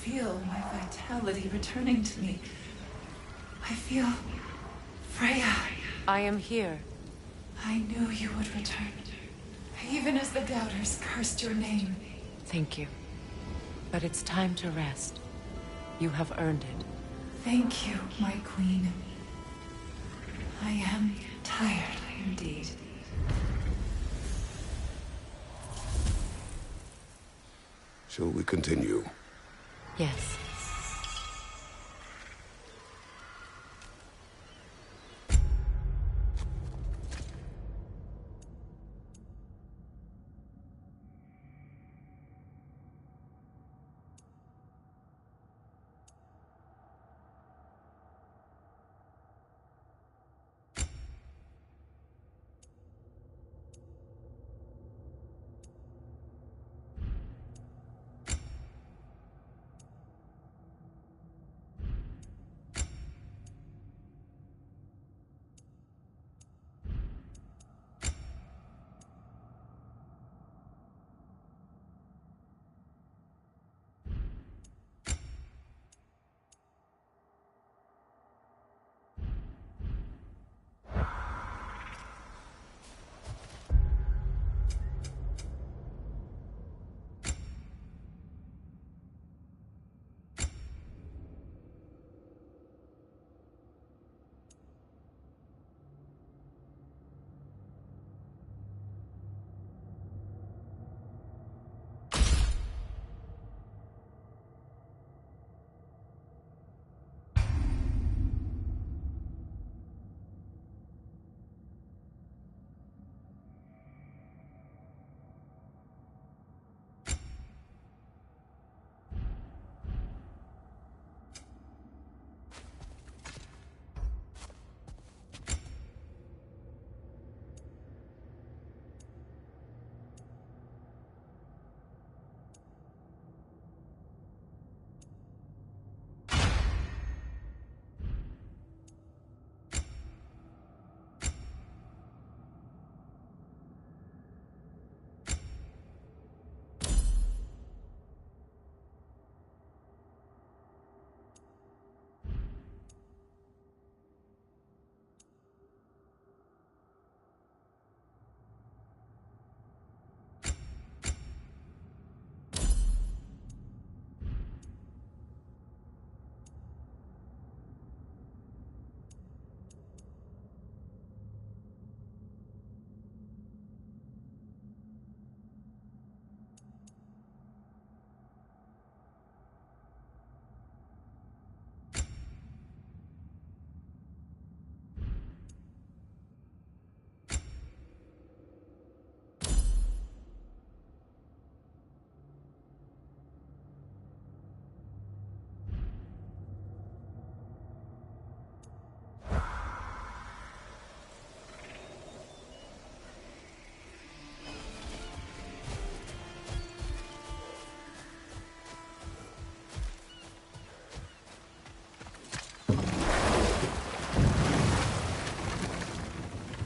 feel my vitality returning to me. I feel... Freya. I am here. I knew you would return. Even as the doubters cursed your name. Thank you. But it's time to rest. You have earned it. Thank you, my queen. I am tired indeed. Shall we continue? Yes.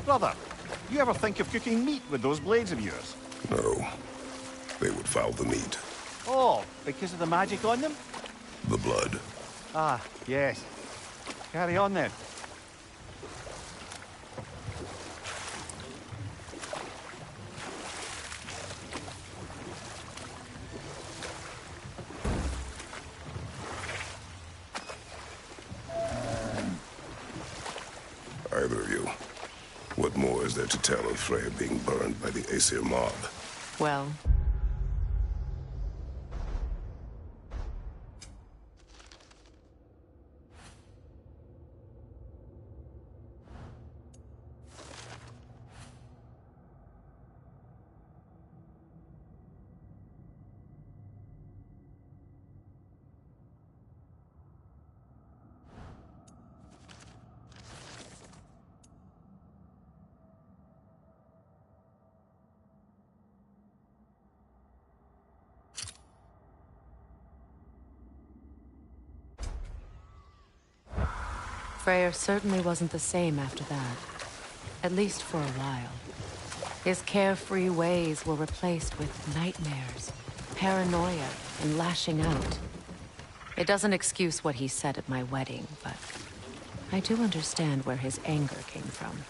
Brother, you ever think of cooking meat with those blades of yours? No. They would foul the meat. Oh, because of the magic on them? The blood. Ah, yes. Carry on then. Either of you. What more is there to tell of Freya being burned by the Aesir mob? Well, Freyr certainly wasn't the same after that. At least for a while. His carefree ways were replaced with nightmares, paranoia, and lashing out. It doesn't excuse what he said at my wedding, but I do understand where his anger came from.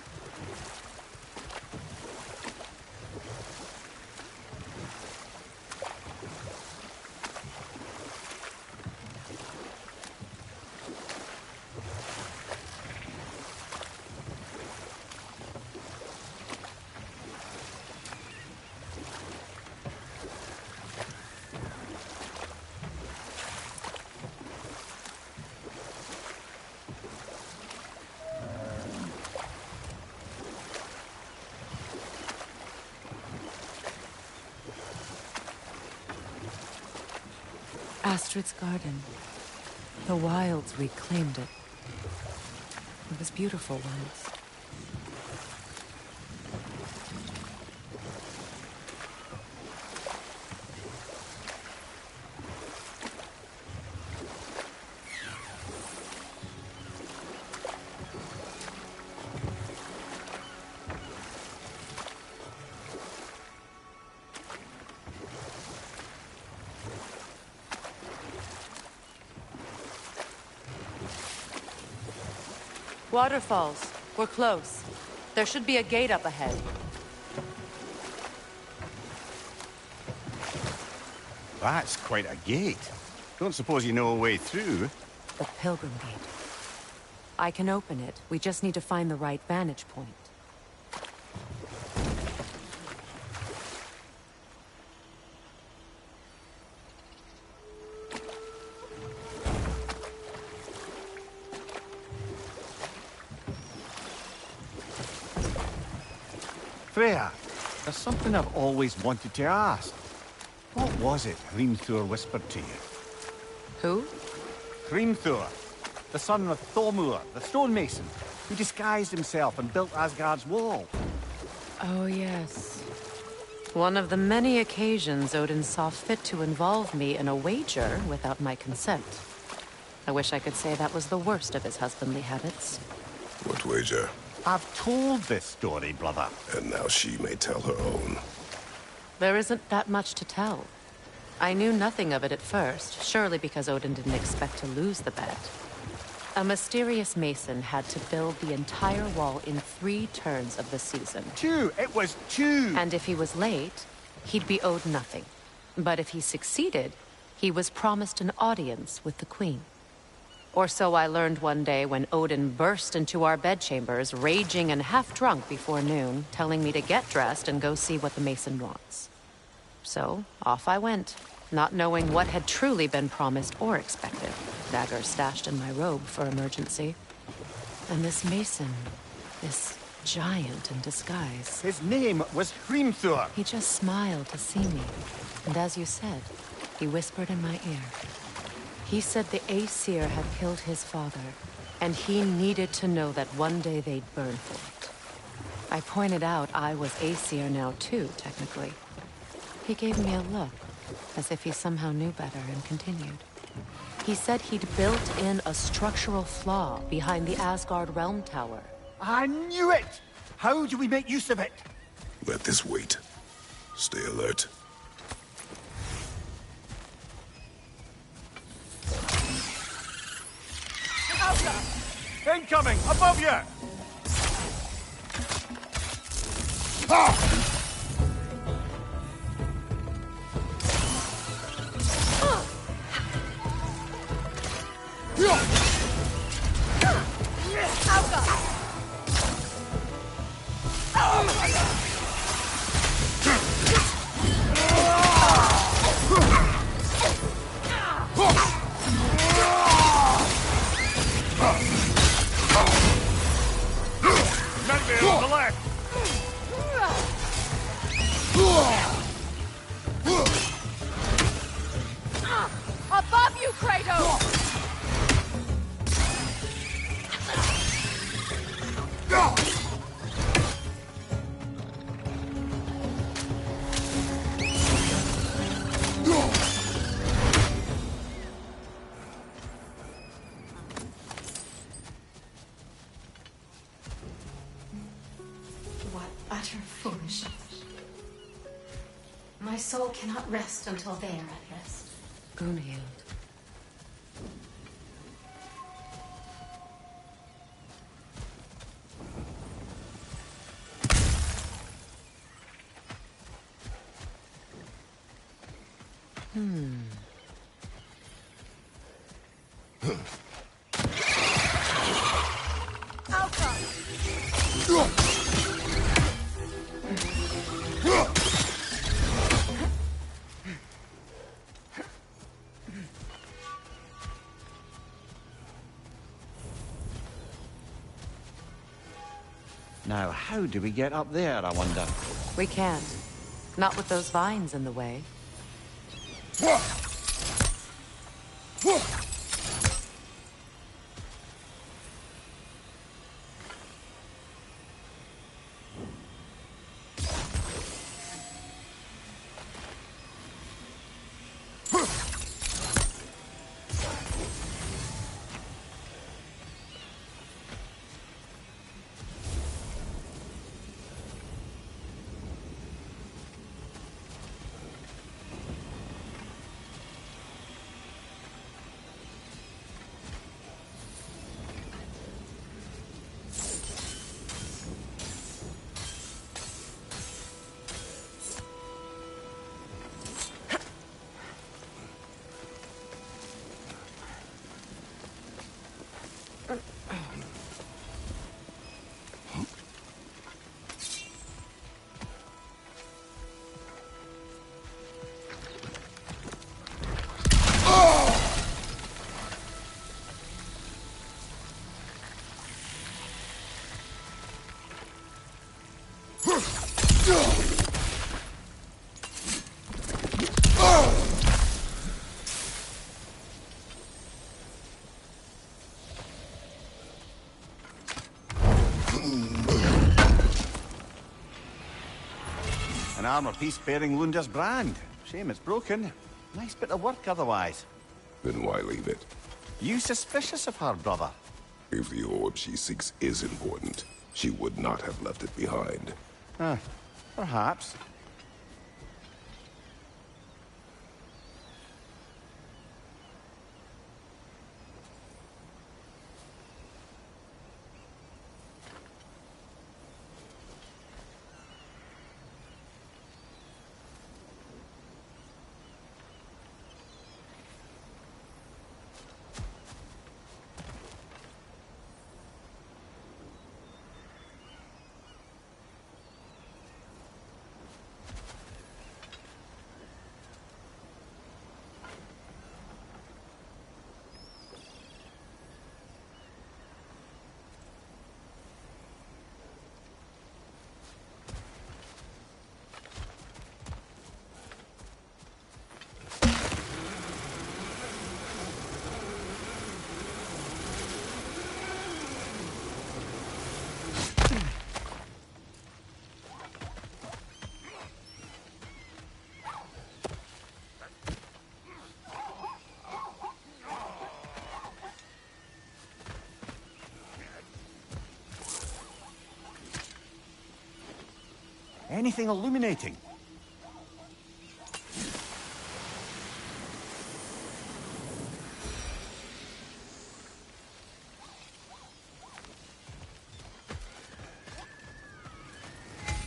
Astrid's garden. The wilds reclaimed it. It was beautiful once. Waterfalls. We're close. There should be a gate up ahead. That's quite a gate. Don't suppose you know a way through? The Pilgrim Gate. I can open it. We just need to find the right vantage point. Freya, there's something I've always wanted to ask. What was it Hrimthur whispered to you? Who? Hrimthur, the son of Thormur, the stonemason, who disguised himself and built Asgard's wall. Oh, yes. One of the many occasions Odin saw fit to involve me in a wager without my consent. I wish I could say that was the worst of his husbandly habits. What wager? I've told this story, brother. And now she may tell her own. There isn't that much to tell. I knew nothing of it at first, surely because Odin didn't expect to lose the bet. A mysterious mason had to build the entire wall in 3 turns of the season. 2! It was 2! And if he was late, he'd be owed nothing. But if he succeeded, he was promised an audience with the queen. Or so I learned one day when Odin burst into our bedchambers, raging and half-drunk before noon, telling me to get dressed and go see what the mason wants. So, off I went, not knowing what had truly been promised or expected. Dagger stashed in my robe for emergency. And this mason, this giant in disguise. His name was Hrimthur. He just smiled to see me. And as you said, he whispered in my ear. He said the Aesir had killed his father, and he needed to know that one day they'd burn for it. I pointed out I was Aesir now too, technically. He gave me a look, as if he somehow knew better, and continued. He said he'd built in a structural flaw behind the Asgard Realm Tower. I knew it! How do we make use of it? Let this wait. Stay alert. Incoming! Above you! Ah! On the left! Above you, Kratos! What utter foolishness. My soul cannot rest until they are at rest. Gunhild. Now, how do we get up there, I wonder? We can't. Not with those vines in the way. An armor piece bearing Lunda's brand. Shame it's broken. Nice bit of work otherwise. Then why leave it? You suspicious of her, brother? If the orb she seeks is important, she would not have left it behind. Perhaps. Anything illuminating?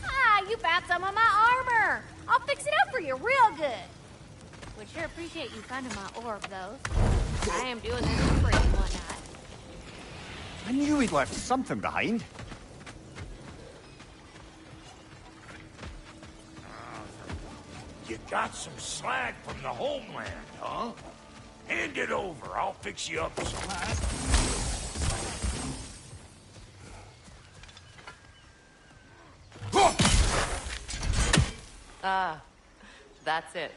Ah, you found some of my armor. I'll fix it up for you real good. Would sure appreciate you finding my orb, though. I am doing this for free and whatnot. I knew we'd left something behind. You got some slag from the homeland, huh? Hand it over. I'll fix you up some. That's it.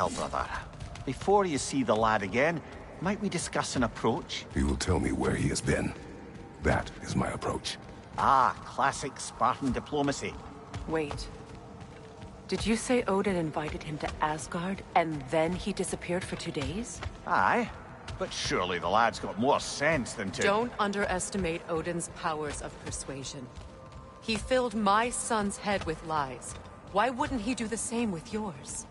Well, brother, before you see the lad again, might we discuss an approach? He will tell me where he has been. That is my approach. Ah, classic Spartan diplomacy. Wait. Did you say Odin invited him to Asgard, and then he disappeared for 2 days? Aye, but surely the lad's got more sense than to... Don't underestimate Odin's powers of persuasion. He filled my son's head with lies. Why wouldn't he do the same with yours?